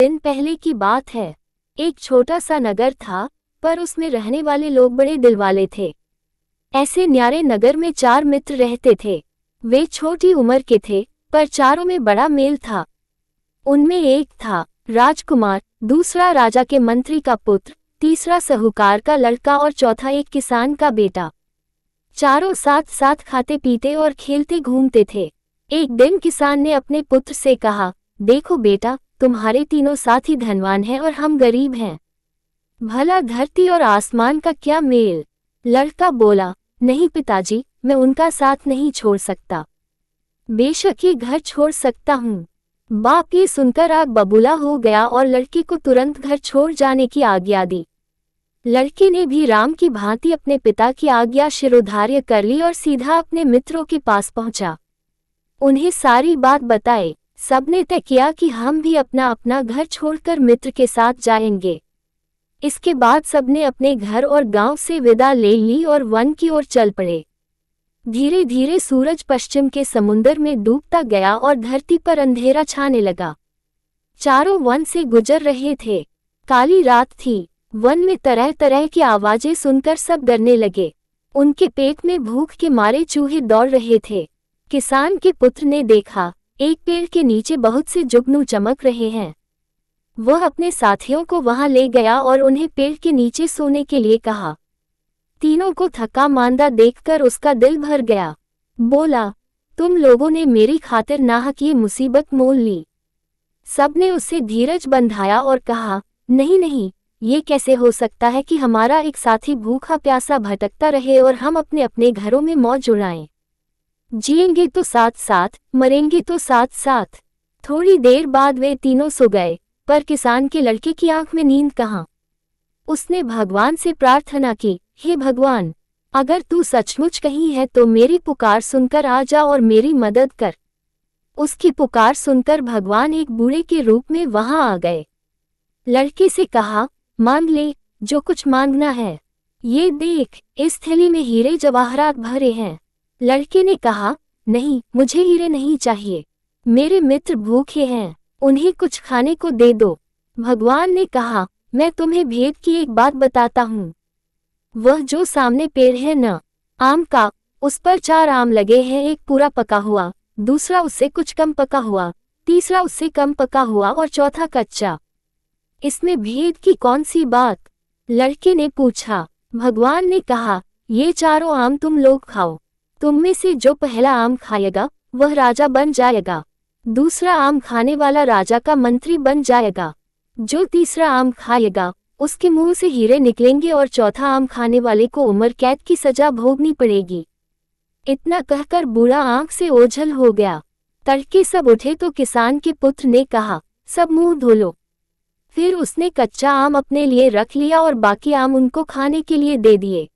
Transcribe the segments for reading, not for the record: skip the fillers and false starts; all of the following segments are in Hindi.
दिन पहले की बात है। एक छोटा सा नगर था, पर उसमें रहने वाले लोग बड़े दिलवाले थे। ऐसे न्यारे नगर में 4 मित्र रहते थे। वे छोटी उम्र के थे, पर चारों में बड़ा मेल था। उनमें एक था राजकुमार, दूसरा राजा के मंत्री का पुत्र, तीसरा साहूकार का लड़का और चौथा एक किसान का बेटा। चारों साथ साथ खाते पीते और खेलते घूमते थे। एक दिन किसान ने अपने पुत्र से कहा, देखो बेटा, तुम्हारे तीनों साथी धनवान हैं और हम गरीब हैं। भला धरती और आसमान का क्या मेल। लड़का बोला, नहीं पिताजी, मैं उनका साथ नहीं छोड़ सकता। बेशक ये घर छोड़ सकता हूँ। बाप ये सुनकर आग बबूला हो गया और लड़के को तुरंत घर छोड़ जाने की आज्ञा दी। लड़के ने भी राम की भांति अपने पिता की आज्ञा शिरोधार्य कर ली और सीधा अपने मित्रों के पास पहुंचा। उन्हें सारी बात बताई। सबने तय किया कि हम भी अपना अपना घर छोड़कर मित्र के साथ जाएंगे। इसके बाद सबने अपने घर और गांव से विदा ले ली और वन की ओर चल पड़े। धीरे धीरे सूरज पश्चिम के समुंदर में डूबता गया और धरती पर अंधेरा छाने लगा। चारों वन से गुजर रहे थे। काली रात थी। वन में तरह तरह की आवाजें सुनकर सब डरने लगे। उनके पेट में भूख के मारे चूहे दौड़ रहे थे। किसान के पुत्र ने देखा, एक पेड़ के नीचे बहुत से जुगनू चमक रहे हैं। वह अपने साथियों को वहां ले गया और उन्हें पेड़ के नीचे सोने के लिए कहा। तीनों को थका मांदा देखकर उसका दिल भर गया। बोला, तुम लोगों ने मेरी खातिर नाहक ये मुसीबत मोल ली। सबने उससे धीरज बंधाया और कहा, नहीं नहीं, ये कैसे हो सकता है कि हमारा एक साथी भूखा प्यासा भटकता रहे और हम अपने अपने घरों में मौज उड़ाएं। जिएंगे तो साथ साथ, मरेंगे तो साथ साथ। थोड़ी देर बाद वे तीनों सो गए, पर किसान के लड़के की आंख में नींद कहाँ। उसने भगवान से प्रार्थना की, हे भगवान, अगर तू सचमुच कहीं है तो मेरी पुकार सुनकर आ जा और मेरी मदद कर। उसकी पुकार सुनकर भगवान एक बूढ़े के रूप में वहां आ गए। लड़के से कहा, मांग ले जो कुछ मांगना है। ये देख, इस थैली में हीरे जवाहरात भरे हैं। लड़के ने कहा, नहीं, मुझे हीरे नहीं चाहिए। मेरे मित्र भूखे हैं, उन्हें कुछ खाने को दे दो। भगवान ने कहा, मैं तुम्हें भेद की एक बात बताता हूँ। वह जो सामने पेड़ है न, आम का, उस पर 4 आम लगे हैं। एक पूरा पका हुआ, दूसरा उससे कुछ कम पका हुआ, तीसरा उससे कम पका हुआ और चौथा कच्चा। इसमें भेद की कौन सी बात? लड़के ने पूछा। भगवान ने कहा, ये चारों आम तुम लोग खाओ। तुम में से जो पहला आम खाएगा वह राजा बन जाएगा, दूसरा आम खाने वाला राजा का मंत्री बन जाएगा, जो तीसरा आम खाएगा उसके मुंह से हीरे निकलेंगे और चौथा आम खाने वाले को उम्र कैद की सजा भोगनी पड़ेगी। इतना कहकर बूढ़ा आंख से ओझल हो गया। तड़के सब उठे तो किसान के पुत्र ने कहा, सब मुंह धो लो। फिर उसने कच्चा आम अपने लिए रख लिया और बाकी आम उनको खाने के लिए दे दिए।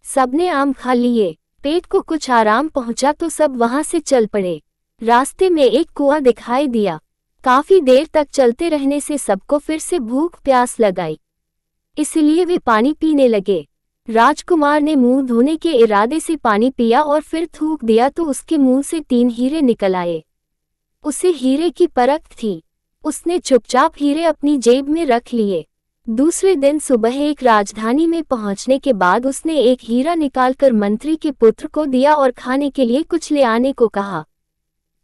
सबने आम खा लिए। पेट को कुछ आराम पहुंचा तो सब वहां से चल पड़े। रास्ते में एक कुआं दिखाई दिया। काफी देर तक चलते रहने से सबको फिर से भूख प्यास लगाई, इसलिए वे पानी पीने लगे। राजकुमार ने मुंह धोने के इरादे से पानी पिया और फिर थूक दिया तो उसके मुंह से 3 हीरे निकल आए। उसे हीरे की परख थी। उसने चुपचाप हीरे अपनी जेब में रख लिए। दूसरे दिन सुबह एक राजधानी में पहुंचने के बाद उसने एक हीरा निकालकर मंत्री के पुत्र को दिया और खाने के लिए कुछ ले आने को कहा।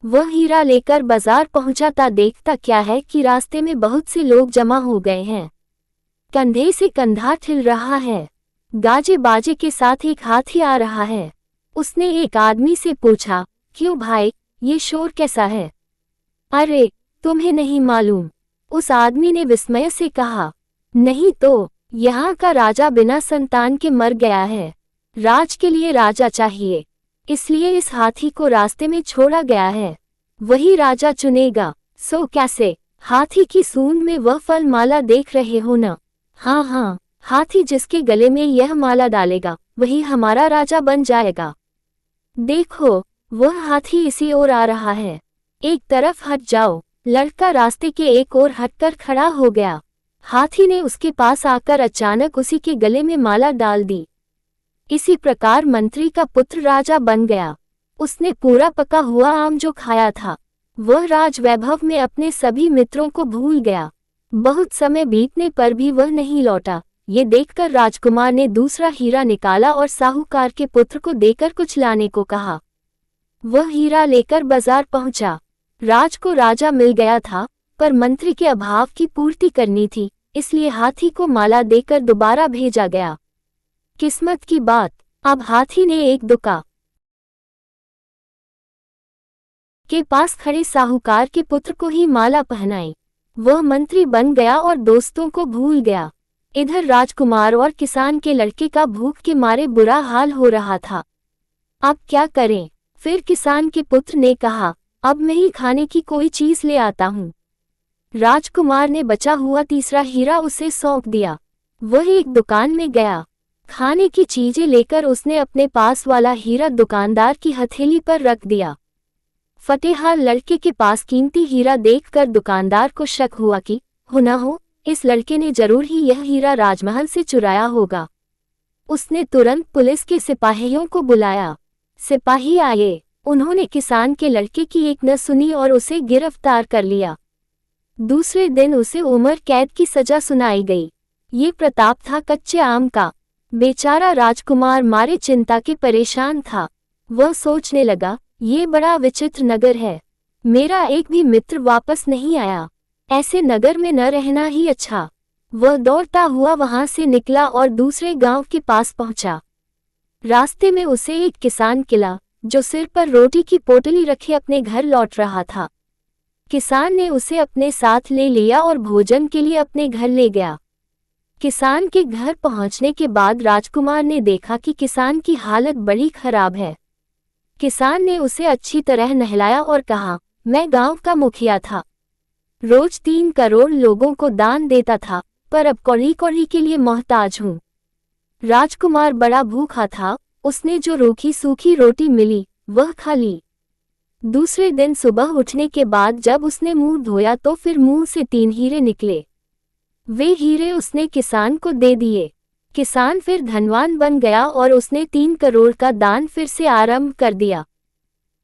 वह हीरा लेकर बाजार पहुंचा ता देखता क्या है कि रास्ते में बहुत से लोग जमा हो गए हैं। कंधे से कंधा ठिल रहा है। गाजे बाजे के साथ एक हाथी आ रहा है। उसने एक आदमी से पूछा, क्यों भाई, ये शोर कैसा है? अरे, तुम्हें नहीं मालूम? उस आदमी ने विस्मय से कहा, नहीं तो, यहाँ का राजा बिना संतान के मर गया है। राज के लिए राजा चाहिए, इसलिए इस हाथी को रास्ते में छोड़ा गया है। वही राजा चुनेगा। सो कैसे? हाथी की सूंड में वह फल माला देख रहे हो न? हाँ हाँ, हाथी जिसके गले में यह माला डालेगा वही हमारा राजा बन जाएगा। देखो, वह हाथी इसी ओर आ रहा है। एक तरफ हट जाओ। लड़का रास्ते के एक ओर हटकर खड़ा हो गया। हाथी ने उसके पास आकर अचानक उसी के गले में माला डाल दी। इसी प्रकार मंत्री का पुत्र राजा बन गया। उसने पूरा पका हुआ आम जो खाया था, वह राज वैभव में अपने सभी मित्रों को भूल गया। बहुत समय बीतने पर भी वह नहीं लौटा। ये देखकर राजकुमार ने दूसरा हीरा निकाला और साहूकार के पुत्र को देकर कुछ लाने को कहा। वह हीरा लेकर बाजार पहुंचा। राज को राजा मिल गया था, पर मंत्री के अभाव की पूर्ति करनी थी, इसलिए हाथी को माला देकर दोबारा भेजा गया। किस्मत की बात, अब हाथी ने एक दुका के पास खड़े साहूकार के पुत्र को ही माला पहनाई। वह मंत्री बन गया और दोस्तों को भूल गया। इधर राजकुमार और किसान के लड़के का भूख के मारे बुरा हाल हो रहा था। अब क्या करें? फिर किसान के पुत्र ने कहा, अब मैं ही खाने की कोई चीज ले आता हूँ। राजकुमार ने बचा हुआ तीसरा हीरा उसे सौंप दिया। वह एक दुकान में गया। खाने की चीजें लेकर उसने अपने पास वाला हीरा दुकानदार की हथेली पर रख दिया। फतेहाल लड़के के पास कीमती हीरा देखकर दुकानदार को शक हुआ कि हो न हो इस लड़के ने जरूर ही यह हीरा राजमहल से चुराया होगा। उसने तुरंत पुलिस के सिपाहियों को बुलाया। सिपाही आए। उन्होंने किसान के लड़के की एक न सुनी और उसे गिरफ्तार कर लिया। दूसरे दिन उसे उम्र कैद की सजा सुनाई गई। ये प्रताप था कच्चे आम का। बेचारा राजकुमार मारे चिंता के परेशान था। वह सोचने लगा, ये बड़ा विचित्र नगर है। मेरा एक भी मित्र वापस नहीं आया। ऐसे नगर में न रहना ही अच्छा। वह दौड़ता हुआ वहां से निकला और दूसरे गांव के पास पहुंचा। रास्ते में उसे एक किसान मिला, जो सिर पर रोटी की पोटली रखे अपने घर लौट रहा था। किसान ने उसे अपने साथ ले लिया और भोजन के लिए अपने घर ले गया। किसान के घर पहुंचने के बाद राजकुमार ने देखा कि किसान की हालत बड़ी खराब है। किसान ने उसे अच्छी तरह नहलाया और कहा, मैं गांव का मुखिया था। रोज 3 करोड़ लोगों को दान देता था, पर अब कौड़ी कौड़ी के लिए मोहताज हूँ। राजकुमार बड़ा भूखा था। उसने जो रूखी सूखी रोटी मिली वह खा ली। दूसरे दिन सुबह उठने के बाद जब उसने मुंह धोया तो फिर मुंह से 3 हीरे निकले। वे हीरे उसने किसान को दे दिए। किसान फिर धनवान बन गया और उसने 3 करोड़ का दान फिर से आरंभ कर दिया।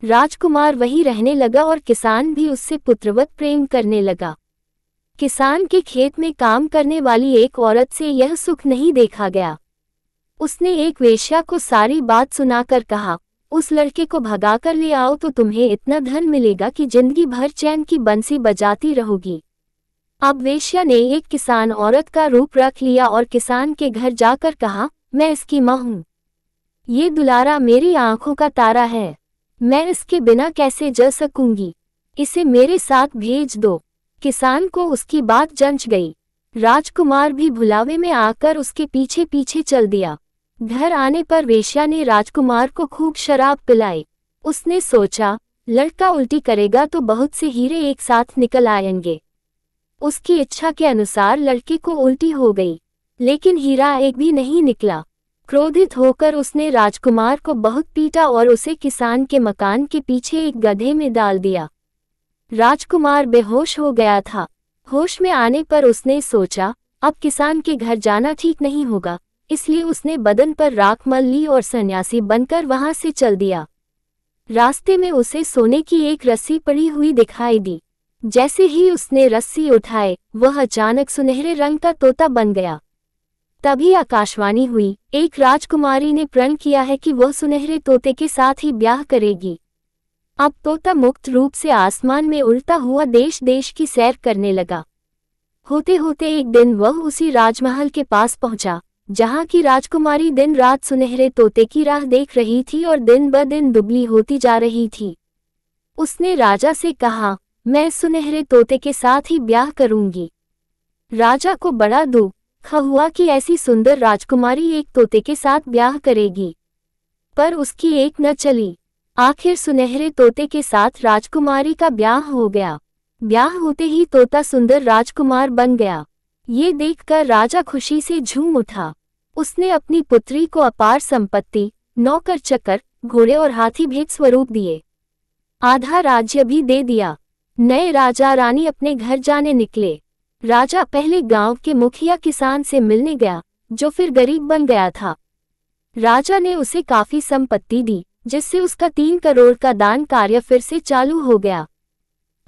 राजकुमार वहीं रहने लगा और किसान भी उससे पुत्रवत प्रेम करने लगा। किसान के खेत में काम करने वाली एक औरत से यह सुख नहीं देखा गया। उसने एक वेश्या को सारी बात सुनाकर कहा, उस लड़के को भगाकर ले आओ तो तुम्हें इतना धन मिलेगा कि जिंदगी भर चैन की बंसी बजाती रहोगी। अब वेश्या ने एक किसान औरत का रूप रख लिया और किसान के घर जाकर कहा, मैं इसकी माँ हूँ। ये दुलारा मेरी आंखों का तारा है। मैं इसके बिना कैसे जी सकूंगी। इसे मेरे साथ भेज दो। किसान को उसकी बात जंच गई। राजकुमार भी भुलावे में आकर उसके पीछे पीछे चल दिया। घर आने पर वेश्या ने राजकुमार को खूब शराब पिलाई। उसने सोचा, लड़का उल्टी करेगा तो बहुत से हीरे एक साथ निकल आएंगे। उसकी इच्छा के अनुसार लड़के को उल्टी हो गई, लेकिन हीरा एक भी नहीं निकला। क्रोधित होकर उसने राजकुमार को बहुत पीटा और उसे किसान के मकान के पीछे एक गड्ढे में डाल दिया। राजकुमार बेहोश हो गया था। होश में आने पर उसने सोचा, अब किसान के घर जाना ठीक नहीं होगा, इसलिए उसने बदन पर राख मल ली और सन्यासी बनकर वहां से चल दिया। रास्ते में उसे सोने की एक रस्सी पड़ी हुई दिखाई दी। जैसे ही उसने रस्सी उठाए, वह अचानक सुनहरे रंग का तोता बन गया। तभी आकाशवाणी हुई, एक राजकुमारी ने प्रण किया है कि वह सुनहरे तोते के साथ ही ब्याह करेगी। अब तोता मुक्त रूप से आसमान में उड़ता हुआ देश देश की सैर करने लगा। होते होते एक दिन वह उसी राजमहल के पास पहुंचा, जहां की राजकुमारी दिन रात सुनहरे तोते की राह देख रही थी और दिन ब दिन दुबली होती जा रही थी। उसने राजा से कहा, मैं सुनहरे तोते के साथ ही ब्याह करूंगी। राजा को बड़ा दुख हुआ कि ऐसी सुंदर राजकुमारी एक तोते के साथ ब्याह करेगी, पर उसकी एक न चली। आखिर सुनहरे तोते के साथ राजकुमारी का ब्याह हो गया। ब्याह होते ही तोता सुंदर राजकुमार बन गया। ये देखकर राजा खुशी से झूम उठा। उसने अपनी पुत्री को अपार संपत्ति, नौकर चकर, घोड़े और हाथी भेंट स्वरूप दिए। आधा राज्य भी दे दिया। नए राजा रानी अपने घर जाने निकले। राजा पहले गांव के मुखिया किसान से मिलने गया, जो फिर गरीब बन गया था। राजा ने उसे काफी संपत्ति दी, जिससे उसका 3 करोड़ का दान कार्य फिर से चालू हो गया।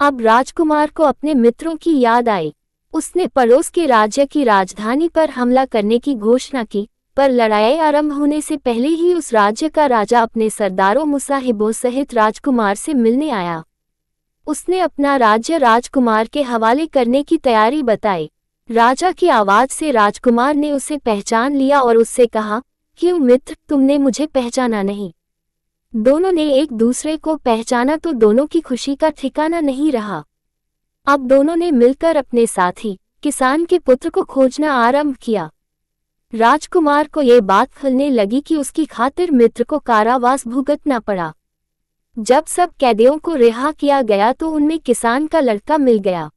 अब राजकुमार को अपने मित्रों की याद आई। उसने पड़ोस के राज्य की राजधानी पर हमला करने की घोषणा की, पर लड़ाई आरंभ होने से पहले ही उस राज्य का राजा अपने सरदारों मुसाहिबों सहित राजकुमार से मिलने आया। उसने अपना राज्य राजकुमार के हवाले करने की तैयारी बताई। राजा की आवाज से राजकुमार ने उसे पहचान लिया और उससे कहा, क्यों मित्र, तुमने मुझे पहचाना नहीं? दोनों ने एक दूसरे को पहचाना तो दोनों की खुशी का ठिकाना नहीं रहा। अब दोनों ने मिलकर अपने साथी किसान के पुत्र को खोजना आरंभ किया। राजकुमार को ये बात खलने लगी कि उसकी खातिर मित्र को कारावास भुगतना पड़ा। जब सब कैदियों को रिहा किया गया तो उनमें किसान का लड़का मिल गया।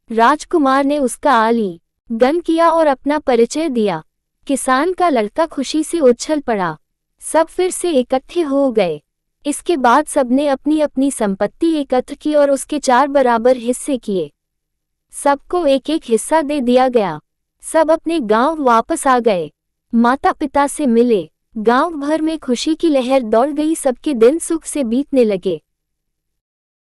राजकुमार ने उसका आलिंगन किया और अपना परिचय दिया। किसान का लड़का खुशी से उछल पड़ा। सब फिर से इकट्ठे हो गए। इसके बाद सबने अपनी अपनी संपत्ति एकत्र की और उसके 4 बराबर हिस्से किए। सबको एक एक हिस्सा दे दिया गया। सब अपने गांव वापस आ गए। माता पिता से मिले। गांव भर में खुशी की लहर दौड़ गई। सबके दिन सुख से बीतने लगे।